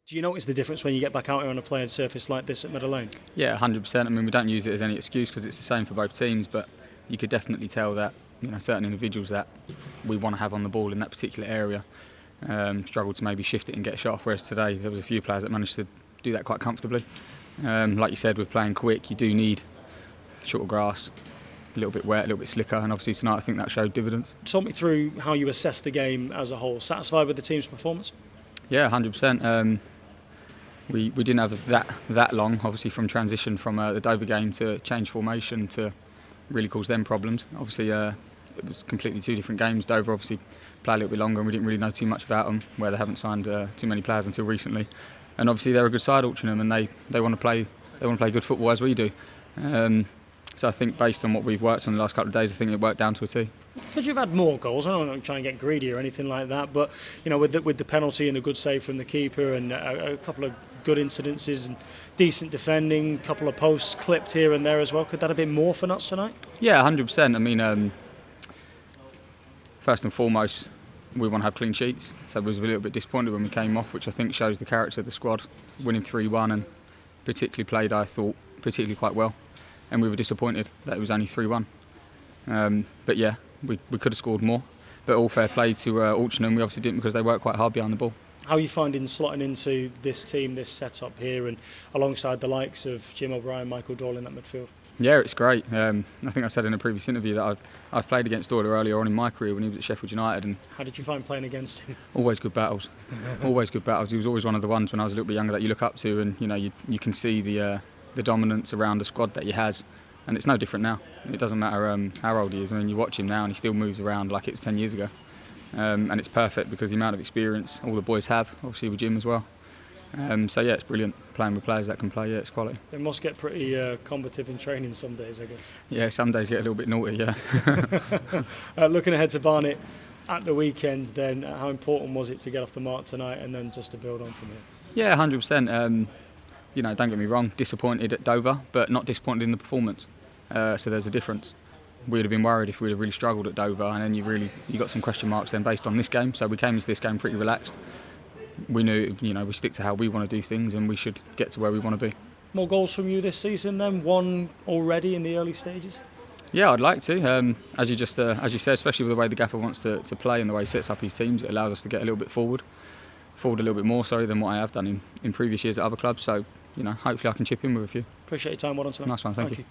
Do you notice the difference when you get back out here on a playing surface like this at Meadow Lane? Yeah, 100%. I mean, we don't use it as any excuse because it's the same for both teams, but you could definitely tell that certain individuals that we want to have on the ball in that particular area struggle to maybe shift it and get a shot off, whereas today there was a few players that managed to do that quite comfortably. Like you said, with playing quick, you do need shorter grass, a little bit wet, a little bit slicker, and obviously tonight I think that showed dividends. Talk me through how you assess the game as a whole. Satisfied with the team's performance? Yeah, 100%. We didn't have that long, obviously, from transition from the Dover game to change formation to really cause them problems. Obviously, it was completely two different games. Dover obviously played a little bit longer and we didn't really know too much about them, where they haven't signed too many players until recently. And obviously they're a good side, Altrincham, and they want to play good football as we do. So I think based on what we've worked on the last couple of days, I think it worked down to a T. Because you've had more goals, I don't want to try and get greedy or anything like that, but with the penalty and the good save from the keeper and a couple of good incidences and decent defending, a couple of posts clipped here and there as well, could that have been more for Notts tonight? Yeah, 100%. I mean, first and foremost, we want to have clean sheets, so I was a little bit disappointed when we came off, which I think shows the character of the squad, winning 3-1 and particularly played, I thought, particularly quite well. And we were disappointed that it was only 3-1. But yeah, we could have scored more. But all fair play to Altrincham, we obviously didn't because they worked quite hard behind the ball. How are you finding slotting into this team, this setup here, and alongside the likes of Jim O'Brien, Michael Doyle in that midfield? Yeah, it's great. I think I said in a previous interview that I've played against Doyle earlier on in my career when he was at Sheffield United. And how did you find playing against him? Always good battles. Always good battles. He was always one of the ones when I was a little bit younger that you look up to, and you can see the dominance around the squad that he has. And it's no different now. It doesn't matter how old he is. I mean, you watch him now and he still moves around like it was 10 years ago. And it's perfect because the amount of experience all the boys have, obviously with Jim as well. So yeah, it's brilliant playing with players that can play. Yeah, it's quality. It must get pretty combative in training some days, I guess. Yeah, some days get a little bit naughty. Yeah. Looking ahead to Barnet at the weekend, then how important was it to get off the mark tonight and then just to build on from here? Yeah, 100%. Don't get me wrong, disappointed at Dover, but not disappointed in the performance. So there's a difference. We would have been worried if we'd have really struggled at Dover, and then you got some question marks then based on this game. So we came into this game pretty relaxed. We knew, we stick to how we want to do things, and we should get to where we want to be. More goals from you this season then? One already in the early stages? Yeah, I'd like to. As you said, especially with the way the gaffer wants to play and the way he sets up his teams, it allows us to get a little bit forward a little bit more than what I have done in previous years at other clubs. So, hopefully I can chip in with a few. Appreciate your time. Well done tonight. Nice one, thank you.